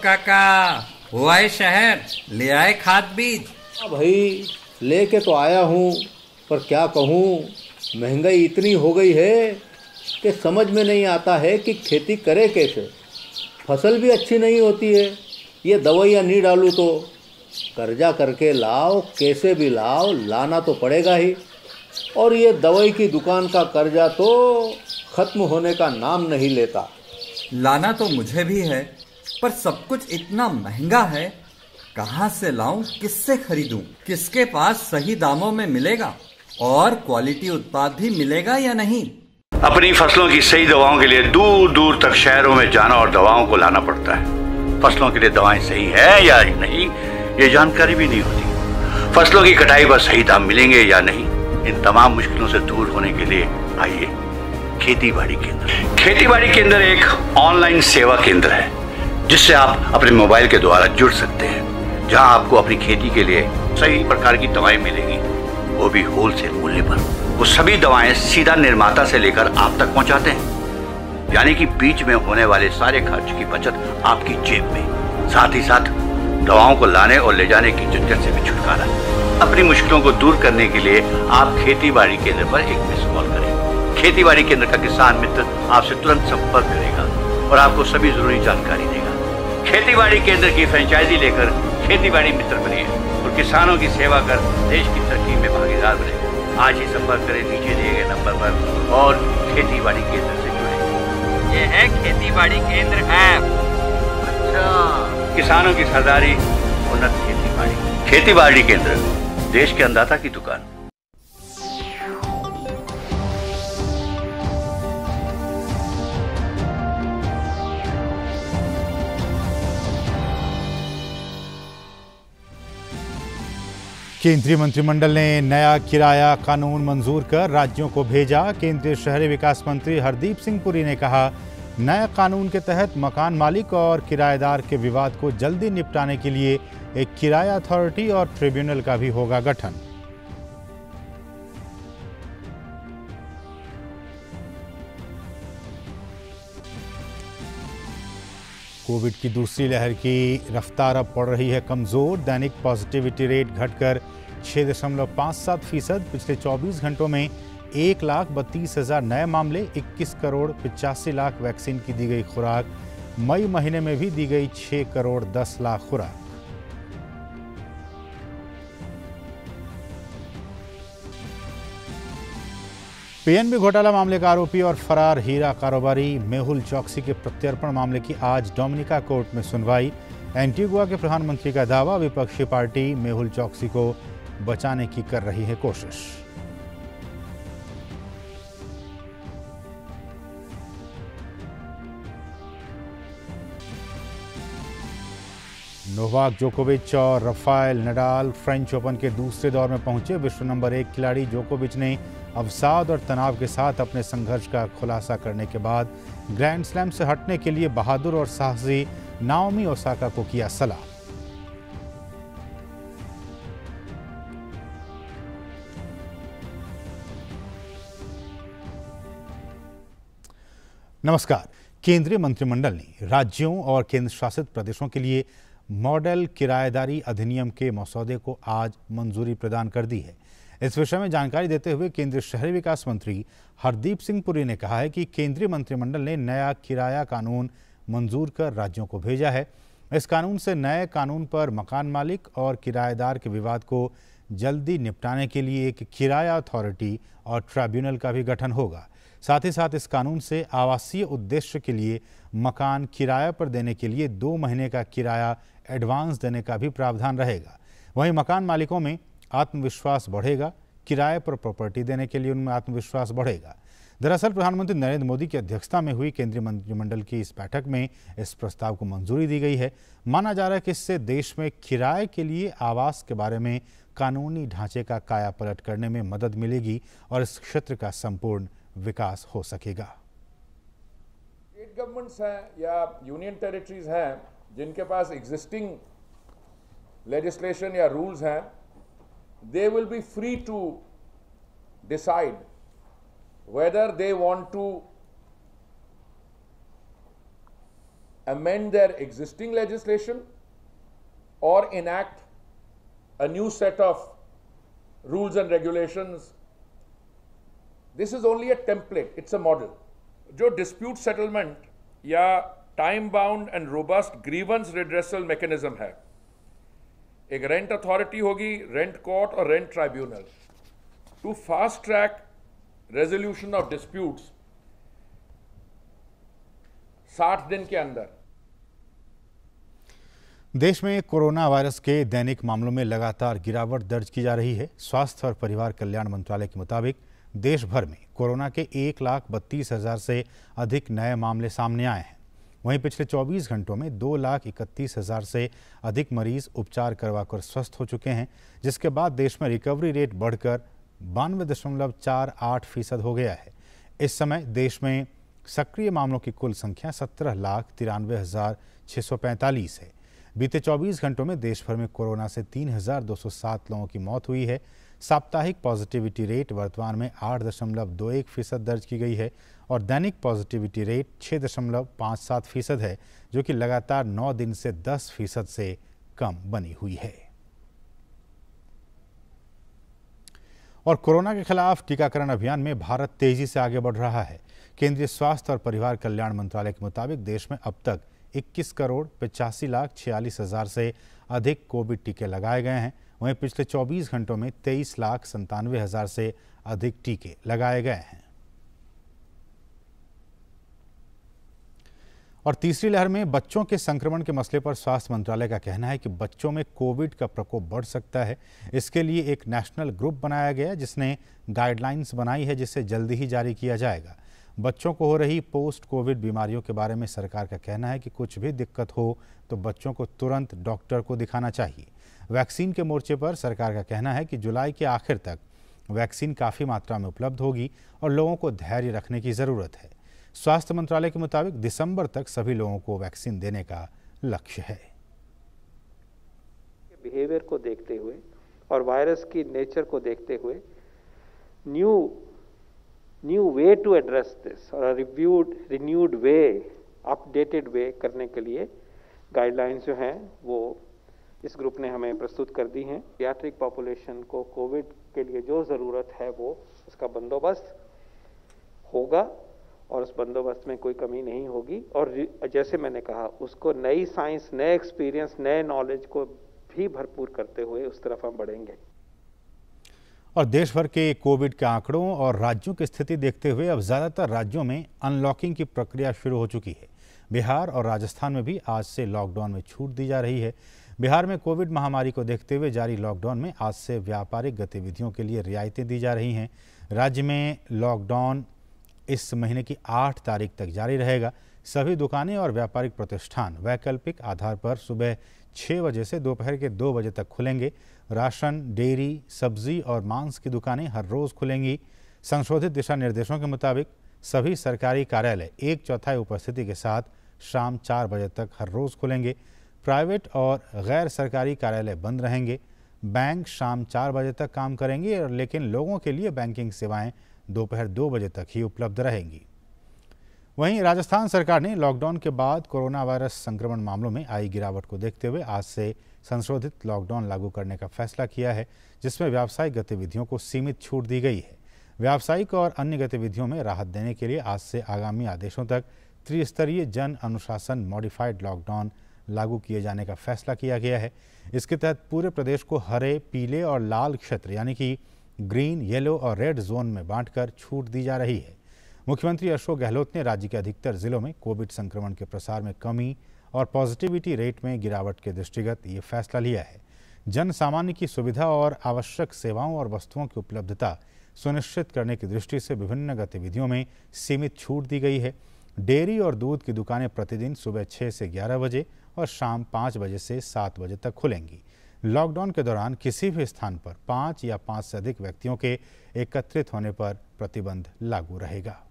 काका, हुआ है शहर, ले आए खाद बीज? हाँ भाई, लेके तो आया हूँ, पर क्या कहूँ, महंगाई इतनी हो गई है कि समझ में नहीं आता है कि खेती करे कैसे। फसल भी अच्छी नहीं होती है, ये दवाइयाँ नहीं डालूँ तो कर्जा करके लाओ, कैसे भी लाओ, लाना तो पड़ेगा ही। और ये दवाई की दुकान का कर्जा तो ख़त्म होने का नाम नहीं लेता। लाना तो मुझे भी है, पर सब कुछ इतना महंगा है, कहाँ से लाऊं, किससे खरीदूं, किसके पास सही दामों में मिलेगा और क्वालिटी उत्पाद भी मिलेगा या नहीं। अपनी फसलों की सही दवाओं के लिए दूर दूर तक शहरों में जाना और दवाओं को लाना पड़ता है। फसलों के लिए दवाएं सही है या नहीं, ये जानकारी भी नहीं होती। फसलों की कटाई पर सही दाम मिलेंगे या नहीं, इन तमाम मुश्किलों से दूर होने के लिए आइए खेती बाड़ी केंद्र। खेती बाड़ी केंद्र एक ऑनलाइन सेवा केंद्र है जिससे आप अपने मोबाइल के द्वारा जुड़ सकते हैं, जहां आपको अपनी खेती के लिए सही प्रकार की दवाएं मिलेंगी, वो भी होलसेल मूल्य पर। वो सभी दवाएं सीधा निर्माता से लेकर आप तक पहुंचाते हैं, यानी कि बीच में होने वाले सारे खर्च की बचत आपकी जेब में। साथ ही साथ दवाओं को लाने और ले जाने की झंझट से भी छुटकारा। अपनी मुश्किलों को दूर करने के लिए आप खेती बाड़ी केंद्र पर एक मिस कॉल करें। खेती बाड़ी केंद्र का किसान मित्र आपसे तुरंत संपर्क करेगा और आपको सभी जरूरी जानकारी देगा। खेती बाड़ी केंद्र की फ्रेंचाइजी लेकर खेती बाड़ी मित्र बनिए और किसानों की सेवा कर देश की तरक्की में भागीदार बने। आज ही संपर्क करें नीचे दिए गए नंबर पर और खेती बाड़ी केंद्र से जुड़े। ये है खेती बाड़ी केंद्र ऐप। अच्छा, किसानों की सरदारी, उन्नत खेती बाड़ी। खेती बाड़ी केंद्र, देश के अन्नदाता की दुकान। केंद्रीय मंत्रिमंडल ने नया किराया कानून मंजूर कर राज्यों को भेजा। केंद्रीय शहरी विकास मंत्री हरदीप सिंह पुरी ने कहा, नए कानून के तहत मकान मालिक और किराएदार के विवाद को जल्दी निपटाने के लिए एक किराया अथॉरिटी और ट्रिब्यूनल का भी होगा गठन। कोविड की दूसरी लहर की रफ्तार अब पड़ रही है कमजोर। दैनिक पॉजिटिविटी रेट घटकर 6.57%। पिछले 24 घंटों में 1,32,000 नए मामले, 21 करोड़ 85 लाख वैक्सीन की दी गई खुराक। मई महीने में भी दी गई 6 करोड़ 10 लाख खुराक। पीएनबी घोटाला मामले का आरोपी और फरार हीरा कारोबारी मेहुल चौकसी के प्रत्यर्पण मामले की आज डोमिनिका कोर्ट में सुनवाई। एंटीगुआ के प्रधानमंत्री का दावा, विपक्षी पार्टी मेहुल चौकसी को बचाने की कर रही है कोशिश। नोवाक जोकोविच और राफेल नडाल फ्रेंच ओपन के दूसरे दौर में पहुंचे। विश्व नंबर 1 खिलाड़ी जोकोविच ने अवसाद और तनाव के साथ अपने संघर्ष का खुलासा करने के बाद ग्रैंड स्लैम से हटने के लिए बहादुर और साहसी नाओमी ओसाका को किया सलाह। नमस्कार। केंद्रीय मंत्रिमंडल ने राज्यों और केंद्र शासित प्रदेशों के लिए मॉडल किराएदारी अधिनियम के मसौदे को आज मंजूरी प्रदान कर दी है। इस विषय में जानकारी देते हुए केंद्रीय शहरी विकास मंत्री हरदीप सिंह पुरी ने कहा है कि केंद्रीय मंत्रिमंडल ने नया किराया कानून मंजूर कर राज्यों को भेजा है। इस कानून से नए कानून पर मकान मालिक और किराएदार के विवाद को जल्दी निपटाने के लिए एक किराया अथॉरिटी और ट्रिब्यूनल का भी गठन होगा। साथ ही साथ इस कानून से आवासीय उद्देश्य के लिए मकान किराए पर देने के लिए 2 महीने का किराया एडवांस देने का भी प्रावधान रहेगा। वहीं मकान मालिकों में आत्मविश्वास बढ़ेगा, किराए पर प्रॉपर्टी देने के लिए उनमें आत्मविश्वास बढ़ेगा। दरअसल प्रधानमंत्री नरेंद्र मोदी की अध्यक्षता में हुई केंद्रीय मंत्रिमंडल की इस बैठक में इस प्रस्ताव को मंजूरी दी गई है। माना जा रहा है कि इससे देश में किराए के लिए आवास के बारे में कानूनी ढांचे का कायापलट करने में मदद मिलेगी और इस क्षेत्र का संपूर्ण विकास हो सकेगा। स्टेट गवर्नमेंट्स हैं या यूनियन टेरिटरीज हैं जिनके पास एग्जिस्टिंग लेजिस्लेशन या रूल्स हैं, they will be free to decide whether they want to amend their existing legislation or enact a new set of rules and regulations. This is only a template, it's a model. जो dispute settlement या time bound and robust grievance redressal mechanism है, एक rent authority होगी, rent court और rent tribunal, to fast track resolution of disputes 60 दिन के अंदर। देश में कोरोना वायरस के दैनिक मामलों में लगातार गिरावट दर्ज की जा रही है। स्वास्थ्य और परिवार कल्याण मंत्रालय के मुताबिक देश भर में कोरोना के 1,32,000 से अधिक नए मामले सामने आए हैं। वहीं पिछले 24 घंटों में 2,31,000 से अधिक मरीज उपचार करवाकर स्वस्थ हो चुके हैं, जिसके बाद देश में रिकवरी रेट बढ़कर 92.48% हो गया है। इस समय देश में सक्रिय मामलों की कुल संख्या 17,93,645 है। बीते 24 घंटों में देश भर में कोरोना से 3,207 लोगों की मौत हुई है। साप्ताहिक पॉजिटिविटी रेट वर्तमान में 8.21% दर्ज की गई है और दैनिक पॉजिटिविटी रेट 6.57% है, जो कि लगातार 9 दिन से 10% से कम बनी हुई है। और कोरोना के खिलाफ टीकाकरण अभियान में भारत तेजी से आगे बढ़ रहा है। केंद्रीय स्वास्थ्य और परिवार कल्याण मंत्रालय के मुताबिक देश में अब तक 21,85,46,000 से अधिक कोविड टीके लगाए गए हैं। वहीं पिछले 24 घंटों में 23,97,000 से अधिक टीके लगाए गए हैं। और तीसरी लहर में बच्चों के संक्रमण के मसले पर स्वास्थ्य मंत्रालय का कहना है कि बच्चों में कोविड का प्रकोप बढ़ सकता है। इसके लिए एक नेशनल ग्रुप बनाया गया, जिसने गाइडलाइंस बनाई है, जिसे जल्दी ही जारी किया जाएगा। बच्चों को हो रही पोस्ट कोविड बीमारियों के बारे में सरकार का कहना है कि कुछ भी दिक्कत हो तो बच्चों को तुरंत डॉक्टर को दिखाना चाहिए। वैक्सीन के मोर्चे पर सरकार का कहना है कि जुलाई के आखिर तक वैक्सीन काफ़ी मात्रा में उपलब्ध होगी और लोगों को धैर्य रखने की ज़रूरत है। स्वास्थ्य मंत्रालय के मुताबिक दिसंबर तक सभी लोगों को वैक्सीन देने का लक्ष्य है। बिहेवियर को देखते हुए और वायरस की नेचर को देखते हुए new way to address this और रिन्यूड वे, अपडेटेड वे करने के लिए गाइडलाइंस जो हैं वो इस ग्रुप ने हमें प्रस्तुत कर दी हैं। पीडियाट्रिक पॉपुलेशन को कोविड के लिए जो ज़रूरत है वो उसका बंदोबस्त होगा और उस बंदोबस्त में कोई कमी नहीं होगी। और जैसे मैंने कहा, उसको नई साइंस, नए एक्सपीरियंस, नए नॉलेज को भी भरपूर करते हुए उस तरफ हम बढ़ेंगे। और देश भर के कोविड के आंकड़ों और राज्यों की स्थिति देखते हुए अब ज़्यादातर राज्यों में अनलॉकिंग की प्रक्रिया शुरू हो चुकी है। बिहार और राजस्थान में भी आज से लॉकडाउन में छूट दी जा रही है। बिहार में कोविड महामारी को देखते हुए जारी लॉकडाउन में आज से व्यापारिक गतिविधियों के लिए रियायतें दी जा रही हैं। राज्य में लॉकडाउन इस महीने की 8 तारीख तक जारी रहेगा। सभी दुकानें और व्यापारिक प्रतिष्ठान वैकल्पिक आधार पर सुबह 6 बजे से दोपहर के 2 बजे तक खुलेंगे। राशन, डेयरी, सब्जी और मांस की दुकानें हर रोज़ खुलेंगी। संशोधित दिशा निर्देशों के मुताबिक सभी सरकारी कार्यालय 1/4 उपस्थिति के साथ शाम 4 बजे तक हर रोज़ खुलेंगे। प्राइवेट और गैर सरकारी कार्यालय बंद रहेंगे। बैंक शाम 4 बजे तक काम करेंगे, लेकिन लोगों के लिए बैंकिंग सेवाएं दोपहर 2 बजे तक ही उपलब्ध रहेंगी। वहीं राजस्थान सरकार ने लॉकडाउन के बाद कोरोना वायरस संक्रमण मामलों में आई गिरावट को देखते हुए आज से संशोधित लॉकडाउन लागू करने का फैसला किया है, जिसमें व्यावसायिक गतिविधियों को सीमित छूट दी गई है। व्यावसायिक और अन्य गतिविधियों में राहत देने के लिए आज से आगामी आदेशों तक त्रिस्तरीय जन अनुशासन मॉडिफाइड लॉकडाउन लागू किए जाने का फैसला किया गया है। इसके तहत पूरे प्रदेश को हरे, पीले और लाल क्षेत्र यानी कि ग्रीन, येलो और रेड जोन में बांटकर छूट दी जा रही है। मुख्यमंत्री अशोक गहलोत ने राज्य के अधिकतर जिलों में कोविड संक्रमण के प्रसार में कमी और पॉजिटिविटी रेट में गिरावट के दृष्टिगत ये फैसला लिया है। जन सामान्य की सुविधा और आवश्यक सेवाओं और वस्तुओं की उपलब्धता सुनिश्चित करने की दृष्टि से विभिन्न गतिविधियों में सीमित छूट दी गई है। डेयरी और दूध की दुकानें प्रतिदिन सुबह 6 से 11 बजे और शाम 5 बजे से 7 बजे तक खुलेंगी। लॉकडाउन के दौरान किसी भी स्थान पर 5 या 5 से अधिक व्यक्तियों के एकत्रित होने पर प्रतिबंध लागू रहेगा।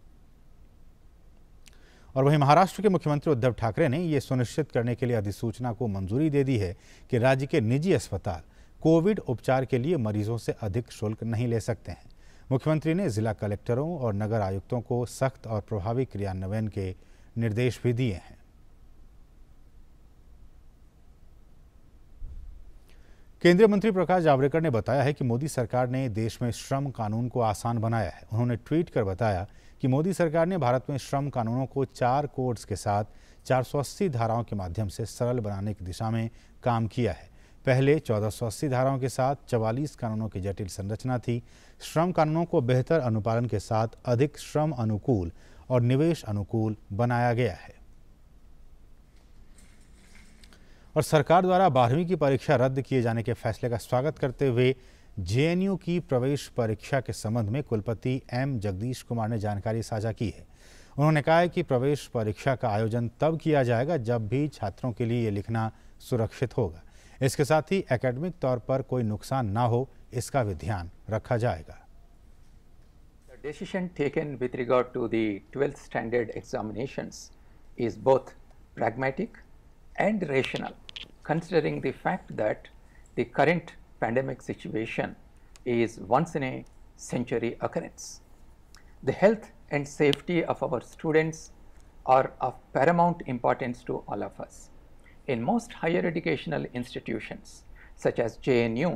और वहीं महाराष्ट्र के मुख्यमंत्री उद्धव ठाकरे ने यह सुनिश्चित करने के लिए अधिसूचना को मंजूरी दे दी है कि राज्य के निजी अस्पताल कोविड उपचार के लिए मरीजों से अधिक शुल्क नहीं ले सकते हैं। मुख्यमंत्री ने जिला कलेक्टरों और नगर आयुक्तों को सख्त और प्रभावी क्रियान्वयन के निर्देश भी दिए हैं। केंद्रीय मंत्री प्रकाश जावड़ेकर ने बताया है कि मोदी सरकार ने देश में श्रम कानून को आसान बनाया है। उन्होंने ट्वीट कर बताया कि मोदी सरकार ने भारत में श्रम कानूनों को 4 कोड्स के साथ 480 धाराओं के माध्यम से सरल बनाने की दिशा में काम किया है। पहले 1480 धाराओं के साथ 44 कानूनों की जटिल संरचना थी। श्रम कानूनों को बेहतर अनुपालन के साथ अधिक श्रम अनुकूल और निवेश अनुकूल बनाया गया है। और सरकार द्वारा 12वीं की परीक्षा रद्द किए जाने के फैसले का स्वागत करते हुए जेएनयू की प्रवेश परीक्षा के संबंध में कुलपति एम जगदीश कुमार ने जानकारी साझा की है। उन्होंने कहा है कि प्रवेश परीक्षा का आयोजन तब किया जाएगा जब भी छात्रों के लिए ये लिखना सुरक्षित होगा। इसके साथ ही एकेडमिक तौर पर कोई नुकसान ना हो, इसका भी ध्यान रखा जाएगा। The decision taken with regard to the 12th standard examinations is both pragmatic and rational, considering the fact that the current pandemic situation is once in a century occurrence. The health and safety of our students are of paramount importance to all of us. In most higher educational institutions, such as JNU,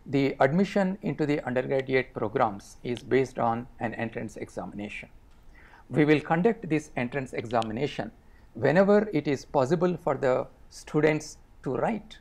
the admission into the undergraduate programs is based on an entrance examination. We will conduct this entrance examination whenever it is possible for the students to write.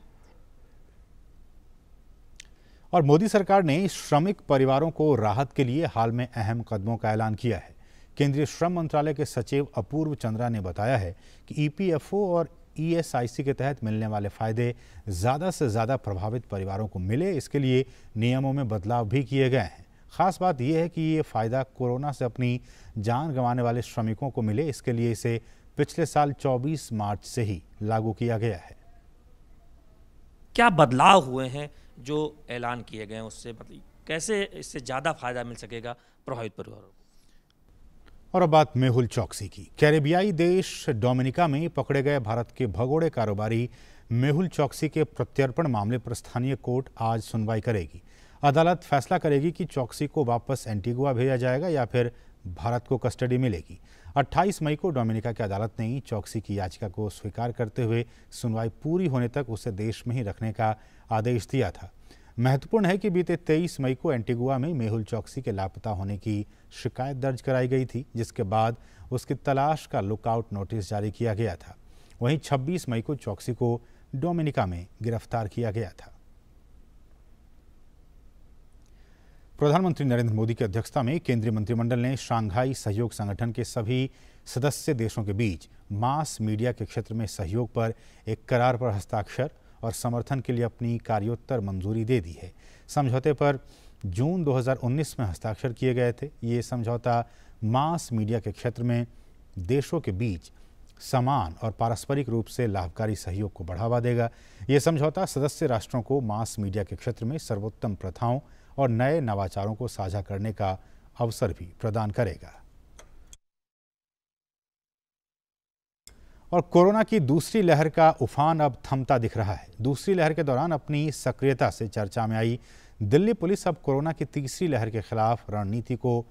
और मोदी सरकार ने श्रमिक परिवारों को राहत के लिए हाल में अहम कदमों का ऐलान किया है। केंद्रीय श्रम मंत्रालय के सचिव अपूर्व चंद्रा ने बताया है कि ईपीएफओ और ईएसआईसी के तहत मिलने वाले फायदे ज़्यादा से ज़्यादा प्रभावित परिवारों को मिले, इसके लिए नियमों में बदलाव भी किए गए हैं। खास बात यह है कि ये फ़ायदा कोरोना से अपनी जान गंवाने वाले श्रमिकों को मिले, इसके लिए इसे पिछले साल 24 मार्च से ही लागू किया गया है। क्या बदलाव हुए हैं जो ऐलान किए गए हैं, उससे मतलब कैसे इससे ज़्यादा फायदा मिल सकेगा प्रभावित परिवारों को? और अब बात मेहुल चौकसी की। कैरेबियाई देश डोमिनिका में पकड़े गए भारत के भगोड़े कारोबारी मेहुल चौकसी के प्रत्यर्पण मामले पर स्थानीय कोर्ट आज सुनवाई करेगी। अदालत फैसला करेगी कि चौकसी को वापस एंटीगुआ भेजा जाएगा या फिर भारत को कस्टडी मिलेगी। 28 मई को डोमिनिका की अदालत ने चौकसी की याचिका को स्वीकार करते हुए सुनवाई पूरी होने तक उसे देश में ही रखने का आदेश दिया था। महत्वपूर्ण है कि बीते 23 मई को एंटीगुआ में मेहुल चौकसी के लापता होने की शिकायत दर्ज कराई गई थी, जिसके बाद उसकी तलाश का लुकआउट नोटिस जारी किया गया था। वहीं 26 मई को चौकसी को डोमिनिका में गिरफ्तार किया गया था। प्रधानमंत्री नरेंद्र मोदी की अध्यक्षता में केंद्रीय मंत्रिमंडल ने शंघाई सहयोग संगठन के सभी सदस्य देशों के बीच मास मीडिया के क्षेत्र में सहयोग पर एक करार पर हस्ताक्षर और समर्थन के लिए अपनी कार्योत्तर मंजूरी दे दी है। समझौते पर जून 2019 में हस्ताक्षर किए गए थे। ये समझौता मास मीडिया के क्षेत्र में देशों के बीच समान और पारस्परिक रूप से लाभकारी सहयोग को बढ़ावा देगा। ये समझौता सदस्य राष्ट्रों को मास मीडिया के क्षेत्र में सर्वोत्तम प्रथाओं और नए नवाचारों को साझा करने का अवसर भी प्रदान करेगा। और कोरोना की दूसरी लहर का उफान अब थमता दिख रहा है। दूसरी लहर के दौरान अपनी सक्रियता से चर्चा में आई दिल्ली पुलिस अब कोरोना की तीसरी लहर के खिलाफ रणनीति को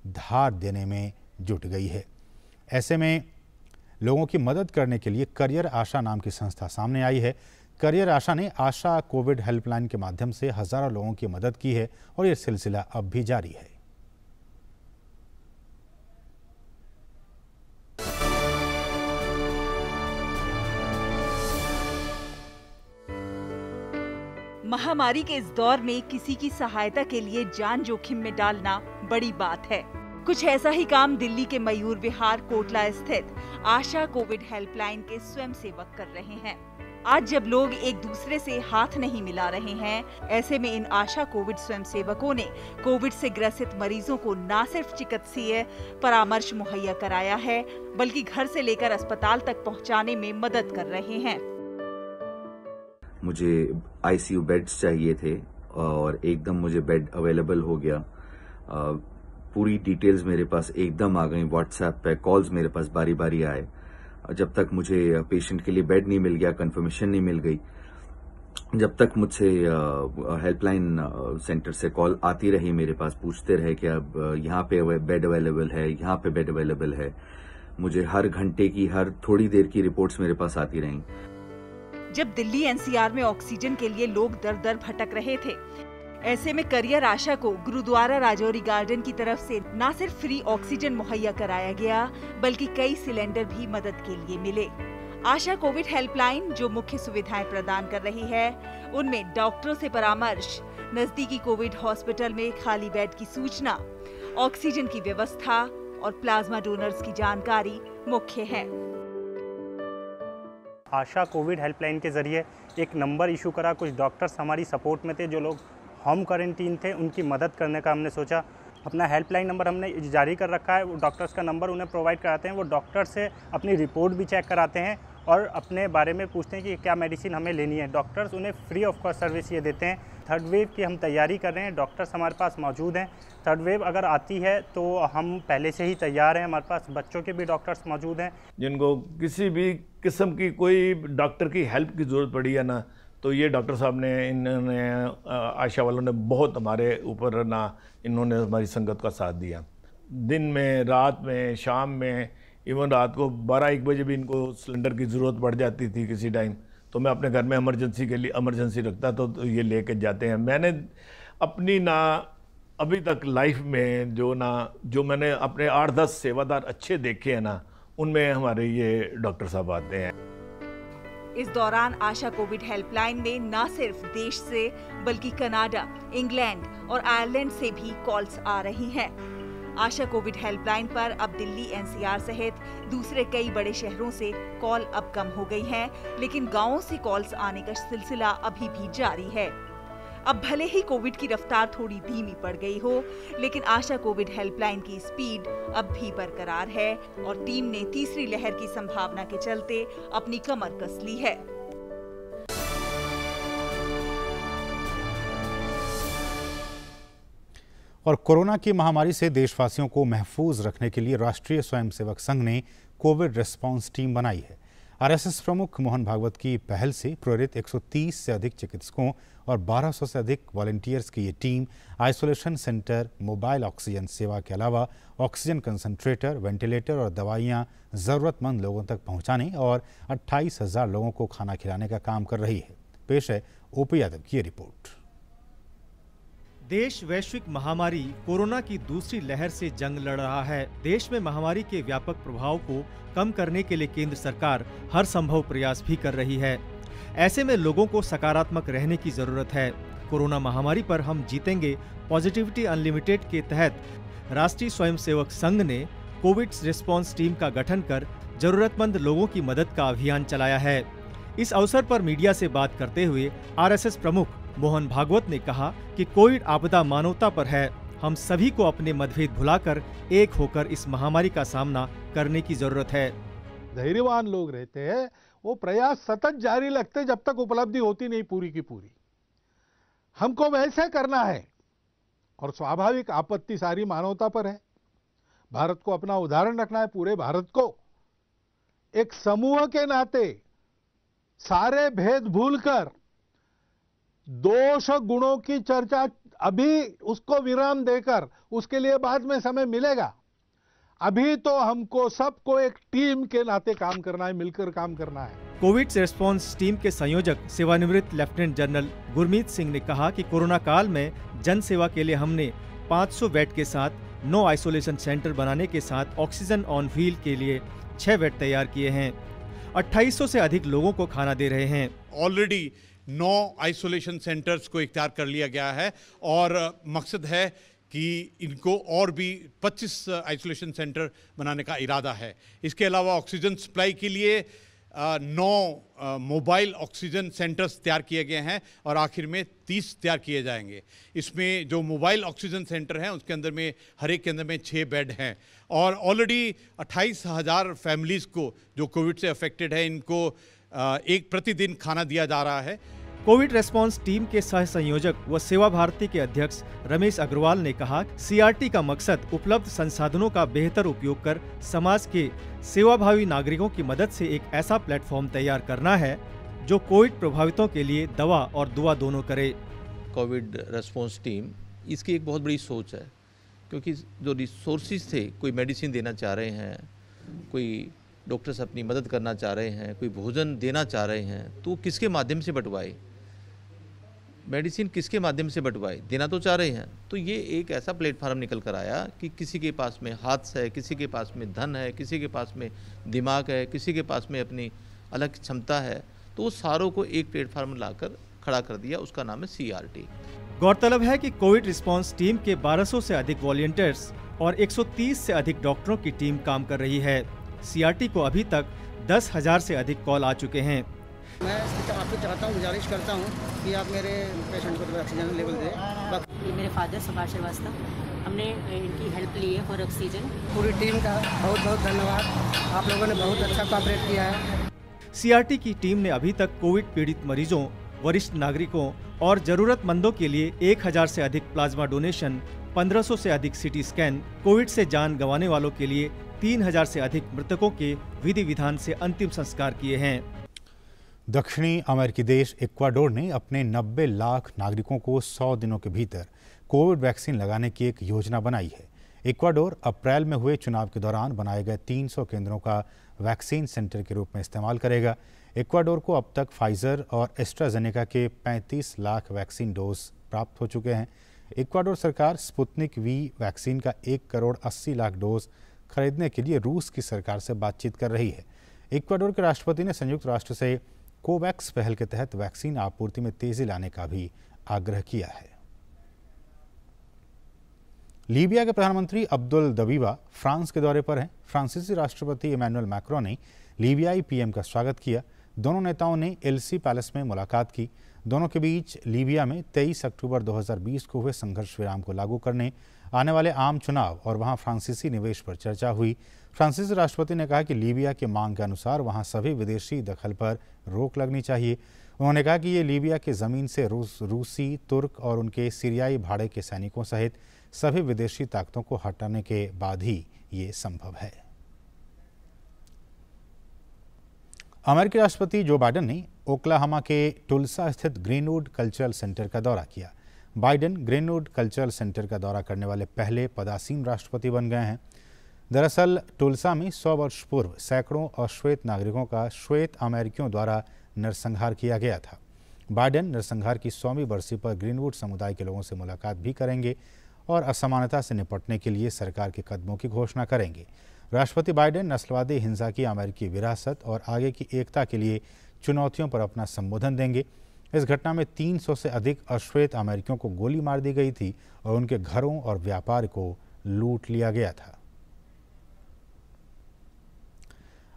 धार देने में जुट गई है। ऐसे में लोगों की मदद करने के लिए करियर आशा नाम की संस्था सामने आई है। करियर आशा ने आशा कोविड हेल्पलाइन के माध्यम से हजारों लोगों की मदद की है और ये सिलसिला अब भी जारी है। महामारी के इस दौर में किसी की सहायता के लिए जान जोखिम में डालना बड़ी बात है। कुछ ऐसा ही काम दिल्ली के मयूर विहार कोटला स्थित आशा कोविड हेल्पलाइन के स्वयंसेवक कर रहे हैं। आज जब लोग एक दूसरे से हाथ नहीं मिला रहे हैं, ऐसे में इन आशा कोविड स्वयंसेवकों ने कोविड से ग्रसित मरीजों को न सिर्फ चिकित्सीय परामर्श मुहैया कराया है, बल्कि घर से लेकर अस्पताल तक पहुंचाने में मदद कर रहे हैं। मुझे आईसीयू बेड्स चाहिए थे और एकदम मुझे बेड अवेलेबल हो गया। पूरी डिटेल्स मेरे पास एकदम आ गई। व्हाट्सएप पे कॉल्स मेरे पास बारी बारी आए। जब तक मुझे पेशेंट के लिए बेड नहीं मिल गया, कंफर्मेशन नहीं मिल गई, जब तक मुझसे हेल्पलाइन सेंटर से कॉल आती रही, मेरे पास पूछते रहे कि अब यहाँ पे बेड अवेलेबल है, यहाँ पे बेड अवेलेबल है। मुझे हर घंटे की, हर थोड़ी देर की रिपोर्ट्स मेरे पास आती रहीं। जब दिल्ली एनसीआर में ऑक्सीजन के लिए लोग दर दर भटक रहे थे। ऐसे में करियर आशा को गुरुद्वारा राजौरी गार्डन की तरफ से न सिर्फ फ्री ऑक्सीजन मुहैया कराया गया, बल्कि कई सिलेंडर भी मदद के लिए मिले। आशा कोविड हेल्पलाइन जो मुख्य सुविधाएं प्रदान कर रही है, उनमें डॉक्टरों से परामर्श, नजदीकी कोविड हॉस्पिटल में खाली बेड की सूचना, ऑक्सीजन की व्यवस्था और प्लाज्मा डोनर्स की जानकारी मुख्य है। आशा कोविड हेल्पलाइन के जरिए एक नंबर इशू करा, कुछ डॉक्टर्स हमारी सपोर्ट में थे, जो लोग होम क्वारंटीन थे उनकी मदद करने का हमने सोचा। अपना हेल्पलाइन नंबर हमने जारी कर रखा है, वो डॉक्टर्स का नंबर उन्हें प्रोवाइड कराते हैं। वो डॉक्टर से अपनी रिपोर्ट भी चेक कराते हैं और अपने बारे में पूछते हैं कि क्या मेडिसिन हमें लेनी है। डॉक्टर्स उन्हें फ्री ऑफ कॉस्ट सर्विस ये देते हैं। थर्ड वेव की हम तैयारी कर रहे हैं, डॉक्टर्स हमारे पास मौजूद हैं। थर्ड वेव अगर आती है तो हम पहले से ही तैयार हैं। हमारे पास बच्चों के भी डॉक्टर्स मौजूद हैं। जिनको किसी भी किस्म की कोई डॉक्टर की हेल्प की ज़रूरत पड़ी है ना, तो ये डॉक्टर साहब ने, इन्होंने, आशा वालों ने बहुत हमारे ऊपर ना, इन्होंने हमारी संगत का साथ दिया। दिन में, रात में, शाम में, इवन रात को 12-1 बजे भी इनको सिलेंडर की ज़रूरत पड़ जाती थी किसी टाइम, तो मैं अपने घर में इमरजेंसी रखता तो ये लेके जाते हैं। मैंने अपनी ना अभी तक लाइफ में जो मैंने अपने 8-10 सेवादार अच्छे देखे हैं ना, उनमें हमारे ये डॉक्टर साहब आते हैं। इस दौरान आशा कोविड हेल्पलाइन में न सिर्फ देश से बल्कि कनाडा, इंग्लैंड और आयरलैंड से भी कॉल्स आ रही हैं। आशा कोविड हेल्पलाइन पर अब दिल्ली एनसीआर सहित दूसरे कई बड़े शहरों से कॉल अब कम हो गई हैं, लेकिन गांवों से कॉल्स आने का सिलसिला अभी भी जारी है। अब भले ही कोविड की रफ्तार थोड़ी धीमी पड़ गई हो, लेकिन आशा कोविड हेल्पलाइन की स्पीड अब भी बरकरार है और टीम ने तीसरी लहर की संभावना के चलते अपनी कमर कस ली है। और कोरोना की महामारी से देशवासियों को महफूज रखने के लिए राष्ट्रीय स्वयंसेवक संघ ने कोविड रिस्पांस टीम बनाई है। आरएसएस प्रमुख मोहन भागवत की पहल से प्रेरित 130 से अधिक चिकित्सकों और 1200 से अधिक वॉलंटियर्स की ये team isolation centre, mobile oxygen सेवा के अलावा ऑक्सीजन कंसंट्रेटर, वेंटिलेटर और दवाइयां ज़रूरतमंद लोगों तक पहुंचाने और 28,000 लोगों को खाना खिलाने का काम कर रही है। पेश है ओपी यादव की ये रिपोर्ट। देश वैश्विक महामारी कोरोना की दूसरी लहर से जंग लड़ रहा है। देश में महामारी के व्यापक प्रभाव को कम करने के लिए केंद्र सरकार हर संभव प्रयास भी कर रही है। ऐसे में लोगों को सकारात्मक रहने की जरूरत है। कोरोना महामारी पर हम जीतेंगे पॉजिटिविटी अनलिमिटेड के तहत राष्ट्रीय स्वयंसेवक संघ ने कोविड रिस्पांस टीम का गठन कर जरूरतमंद लोगों की मदद का अभियान चलाया है। इस अवसर पर मीडिया से बात करते हुए आरएसएस प्रमुख मोहन भागवत ने कहा कि कोविड आपदा मानवता पर है। हम सभी को अपने मतभेद भुलाकर एक होकर इस महामारी का सामना करने की जरूरत है। धैर्यवान लोग रहते हैं, वो प्रयास सतत जारी रखते जब तक उपलब्धि होती नहीं पूरी की पूरी। हमको वैसे करना है और स्वाभाविक आपत्ति सारी मानवता पर है। भारत को अपना उदाहरण रखना है, पूरे भारत को एक समूह के नाते सारे भेद भूलकर दोष गुणों की चर्चा अभी उसको विराम देकर उसके लिए बाद में समय मिलेगा। अभी तो हमको सबको एक टीम के नाते काम करना है, मिलकर काम करना है। कोविड रिस्पांस टीम के संयोजक सेवानिवृत्त लेफ्टिनेंट जनरल गुरमीत सिंह ने कहा कि कोरोना काल में जन सेवा के लिए हमने 500 बेड के साथ 9 आइसोलेशन सेंटर बनाने के साथ ऑक्सीजन ऑन व्हील के लिए 6 बेड तैयार किए हैं। 2800 से अधिक लोगों को खाना दे रहे हैं। ऑलरेडी 9 आइसोलेशन सेंटर्स को इख्तियार कर लिया गया है और मकसद है कि इनको और भी 25 आइसोलेशन सेंटर बनाने का इरादा है। इसके अलावा ऑक्सीजन सप्लाई के लिए 9 मोबाइल ऑक्सीजन सेंटर्स तैयार किए गए हैं और आखिर में 30 तैयार किए जाएंगे। इसमें जो मोबाइल ऑक्सीजन सेंटर हैं उसके अंदर में हर एक के अंदर में 6 बेड हैं और ऑलरेडी 28,000 फैमिलीज़ को जो कोविड से अफेक्टेड है इनको एक प्रतिदिन खाना दिया जा रहा है। कोविड रिस्पांस टीम के सह संयोजक व सेवा भारती के अध्यक्ष रमेश अग्रवाल ने कहा, सीआरटी का मकसद उपलब्ध संसाधनों का बेहतर उपयोग कर समाज के सेवाभावी नागरिकों की मदद से एक ऐसा प्लेटफॉर्म तैयार करना है जो कोविड प्रभावितों के लिए दवा और दुआ दोनों करे। कोविड रिस्पांस टीम इसकी एक बहुत बड़ी सोच है, क्योंकि जो रिसोर्सेज थे, कोई मेडिसिन देना चाह रहे हैं, कोई डॉक्टर्स अपनी मदद करना चाह रहे हैं, कोई भोजन देना चाह रहे हैं, तो किसके माध्यम से बंटवाए, मेडिसिन किसके माध्यम से बंटवाए, देना तो चाह रहे हैं। तो ये एक ऐसा प्लेटफार्म निकल कर आया कि किसी के पास में हाथ है, किसी के पास में धन है, किसी के पास में दिमाग है, किसी के पास में अपनी अलग क्षमता है, तो वो सारों को एक प्लेटफार्म लाकर खड़ा कर दिया, उसका नाम है CRT। गौरतलब है कि कोविड रिस्पांस टीम के 1200 से अधिक वॉलंटियर्स और 130 से अधिक डॉक्टरों की टीम काम कर रही है। CRT को अभी तक 10,000 से अधिक कॉल आ चुके हैं। मैं आपको चाहता हूँ, गुजारिश करता हूँ कि आप मेरे पेशेंट को ऑक्सीजन लेवल दें। ये मेरे फादर सुभाष श्रीवास्तव, हमने इनकी हेल्प ली है फॉर ऑक्सीजन। पूरी टीम का बहुत बहुत धन्यवाद, आप लोगों ने बहुत अच्छा कोऑपरेट किया है। CRT की टीम ने अभी तक कोविड पीड़ित मरीजों, वरिष्ठ नागरिकों और जरूरतमंदों के लिए 1000 से अधिक प्लाज्मा डोनेशन, 1500 से अधिक CT स्कैन, कोविड से जान गंवाने वालों के लिए 3000 से अधिक मृतकों के विधि विधान से अंतिम संस्कार किए हैं। दक्षिणी अमेरिकी देश इक्वाडोर ने अपने 90 लाख नागरिकों को 100 दिनों के भीतर कोविड वैक्सीन लगाने की एक योजना बनाई है। इक्वाडोर अप्रैल में हुए चुनाव के दौरान बनाए गए 300 केंद्रों का वैक्सीन सेंटर के रूप में इस्तेमाल करेगा। इक्वाडोर को अब तक फाइजर और एस्ट्राजेनेका के 35 लाख वैक्सीन डोज प्राप्त हो चुके हैं। इक्वाडोर सरकार स्पुतनिक V वैक्सीन का 1 करोड़ 80 लाख डोज खरीदने के लिए रूस की सरकार से बातचीत कर रही है। इक्वाडोर के राष्ट्रपति ने संयुक्त राष्ट्र से कोवैक्स पहल के तहत वैक्सीन आपूर्ति में तेजी लाने का भी आग्रह किया है। लीबिया के प्रधानमंत्री अब्दुल दबीबा फ्रांस के दौरे पर हैं। फ्रांसीसी राष्ट्रपति इमैनुअल मैक्रों ने लीबियाई PM का स्वागत किया। दोनों नेताओं ने एल्सी पैलेस में मुलाकात की। दोनों के बीच लीबिया में 23 अक्टूबर 2020 को हुए संघर्ष विराम को लागू करने, आने वाले आम चुनाव और वहां फ्रांसीसी निवेश पर चर्चा हुई। फ्रांसीसी राष्ट्रपति ने कहा कि लीबिया की मांग के अनुसार वहां सभी विदेशी दखल पर रोक लगनी चाहिए। उन्होंने कहा कि ये लीबिया की ज़मीन से रूसी, तुर्क और उनके सीरियाई भाड़े के सैनिकों सहित सभी विदेशी ताकतों को हटाने के बाद ही ये संभव है। अमेरिकी राष्ट्रपति जो बाइडेन ने ओक्लाहोमा के टुल्सा स्थित ग्रीनवुड कल्चरल सेंटर का दौरा किया। बाइडेन ग्रीनवुड कल्चरल सेंटर का दौरा करने वाले पहले पदासीन राष्ट्रपति बन गए हैं। दरअसल टुल्सा में 100 वर्ष पूर्व सैकड़ों अश्वेत नागरिकों का श्वेत अमेरिकियों द्वारा नरसंहार किया गया था। बाइडेन नरसंहार की 100वीं बरसी पर ग्रीनवुड समुदाय के लोगों से मुलाकात भी करेंगे और असमानता से निपटने के लिए सरकार के कदमों की घोषणा करेंगे। राष्ट्रपति बाइडेन नस्लवादी हिंसा की अमेरिकी विरासत और आगे की एकता के लिए चुनौतियों पर अपना संबोधन देंगे। इस घटना में 300 से अधिक अश्वेत अमेरिकियों को गोली मार दी गई थी और उनके घरों और व्यापार को लूट लिया गया था।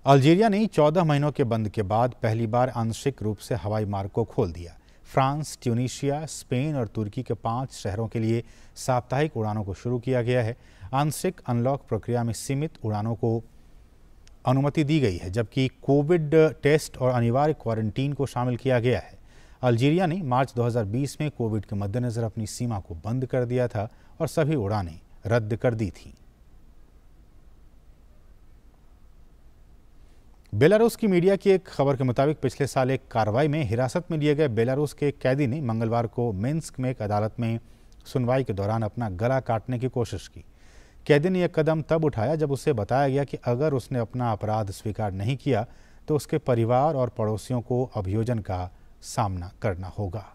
अल्जीरिया ने 14 महीनों के बंद के बाद पहली बार आंशिक रूप से हवाई मार्ग को खोल दिया। फ्रांस, ट्यूनीशिया, स्पेन और तुर्की के 5 शहरों के लिए साप्ताहिक उड़ानों को शुरू किया गया है। आंशिक अनलॉक प्रक्रिया में सीमित उड़ानों को अनुमति दी गई है, जबकि कोविड टेस्ट और अनिवार्य क्वारंटीन को शामिल किया गया है। अल्जीरिया ने मार्च 2020 में कोविड के मद्देनजर अपनी सीमा को बंद कर दिया था और सभी उड़ानें रद्द कर दी थीं। बेलारूस की मीडिया की एक खबर के मुताबिक पिछले साल एक कार्रवाई में हिरासत में लिए गए बेलारूस के कैदी ने मंगलवार को मिन्स्क में एक अदालत में सुनवाई के दौरान अपना गला काटने की कोशिश की। कैदी ने यह कदम तब उठाया जब उसे बताया गया कि अगर उसने अपना अपराध स्वीकार नहीं किया तो उसके परिवार और पड़ोसियों को अभियोजन का सामना करना होगा।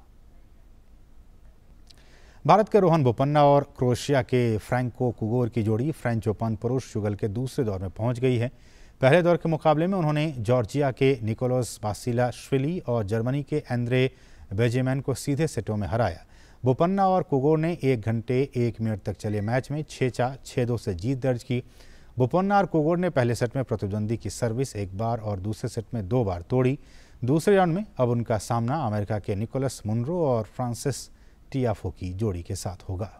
भारत के रोहन बोपन्ना और क्रोएशिया के फ्रैंको कुगोर की जोड़ी फ्रेंच ओपन पुरुष युगल के दूसरे दौर में पहुंच गई है। पहले दौर के मुकाबले में उन्होंने जॉर्जिया के निकोलस बासिलाश्विली और जर्मनी के एंड्रे बेजेमैन को सीधे सेटों में हराया। बोपन्ना और कुगोर ने 1 घंटे 1 मिनट तक चले मैच में 6-4, 6-2 से जीत दर्ज की। बोपन्ना और कुगोर ने पहले सेट में प्रतिद्वंदी की सर्विस 1 बार और दूसरे सेट में 2 बार तोड़ी। दूसरे राउंड में अब उनका सामना अमेरिका के निकोलस मुनरो और फ्रांसिस टियाफो की जोड़ी के साथ होगा।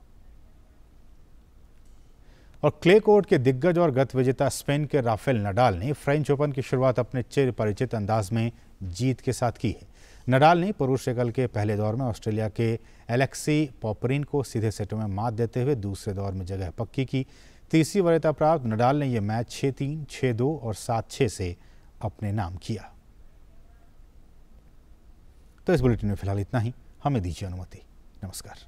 और क्ले कोर्ट के दिग्गज और गत विजेता स्पेन के राफेल नडाल ने फ्रेंच ओपन की शुरुआत अपने चिर परिचित अंदाज में जीत के साथ की है। नडाल ने पुरुष एकल के पहले दौर में ऑस्ट्रेलिया के एलेक्सी पॉपरिन को सीधे सेटों में मात देते हुए दूसरे दौर में जगह पक्की की। तीसरी वरीयता प्राप्त नडाल ने यह मैच 6-3, 6-2 और 7-6 से अपने नाम किया। तो इस बुलेटिन में फिलहाल इतना ही। हमें दीजिए अनुमति। नमस्कार।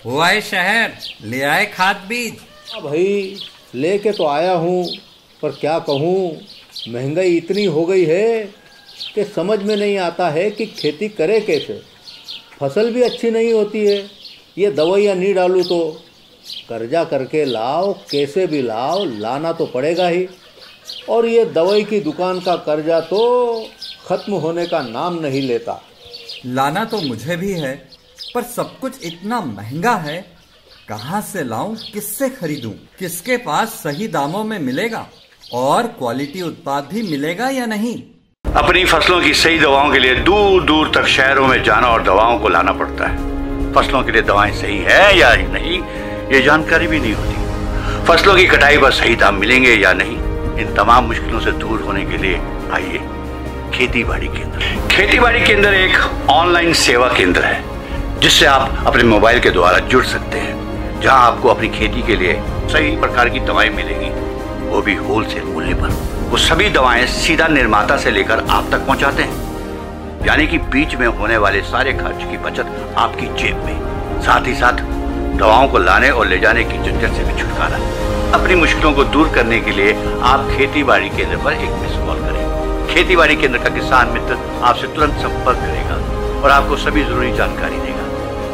वो आए शहर, ले आए खाद बीज। भाई लेके तो आया हूँ, पर क्या कहूँ, महंगाई इतनी हो गई है कि समझ में नहीं आता है कि खेती करे कैसे। फसल भी अच्छी नहीं होती है, ये दवाइयाँ नहीं डालूँ तो कर्जा करके लाओ, कैसे भी लाओ, लाना तो पड़ेगा ही। और ये दवाई की दुकान का कर्जा तो खत्म होने का नाम नहीं लेता। लाना तो मुझे भी है, पर सब कुछ इतना महंगा है, कहाँ से लाऊं, किससे खरीदूं, किसके पास सही दामों में मिलेगा और क्वालिटी उत्पाद भी मिलेगा या नहीं। अपनी फसलों की सही दवाओं के लिए दूर दूर तक शहरों में जाना और दवाओं को लाना पड़ता है। फसलों के लिए दवाएं सही है या नहीं, ये जानकारी भी नहीं होती। फसलों की कटाई पर सही दाम मिलेंगे या नहीं, इन तमाम मुश्किलों से दूर होने के लिए आइए खेती बाड़ी केंद्र। खेती बाड़ी केंद्र एक ऑनलाइन सेवा केंद्र है, जिससे आप अपने मोबाइल के द्वारा जुड़ सकते हैं, जहां आपको अपनी खेती के लिए सही प्रकार की दवाएं मिलेंगी, वो भी होलसेल मूल्य पर। वो सभी दवाएं सीधा निर्माता से लेकर आप तक पहुंचाते हैं, यानी कि बीच में होने वाले सारे खर्च की बचत आपकी जेब में। साथ ही साथ दवाओं को लाने और ले जाने की झंझट से भी छुटकारा। अपनी मुश्किलों को दूर करने के लिए आप खेती बाड़ी केंद्र पर एक मिस कॉल करें। खेती बाड़ी केंद्र का किसान मित्र आपसे तुरंत संपर्क करेगा और आपको सभी जरूरी जानकारी देगा।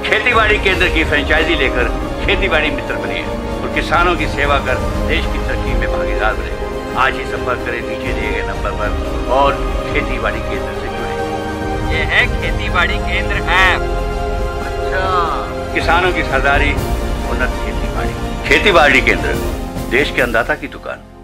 खेती बाड़ी केंद्र की फ्रेंचाइजी लेकर खेती बाड़ी मित्र बनिए और किसानों की सेवा कर देश की तरक्की में भागीदार बने। आज ही संपर्क करें नीचे दिए गए नंबर पर और खेती बाड़ी केंद्र से जुड़े। ये है खेती बाड़ी केंद्र ऐप। अच्छा, किसानों की सरदारी, उन्नत खेती बाड़ी। खेती बाड़ी केंद्र, देश के अन्नदाता की दुकान।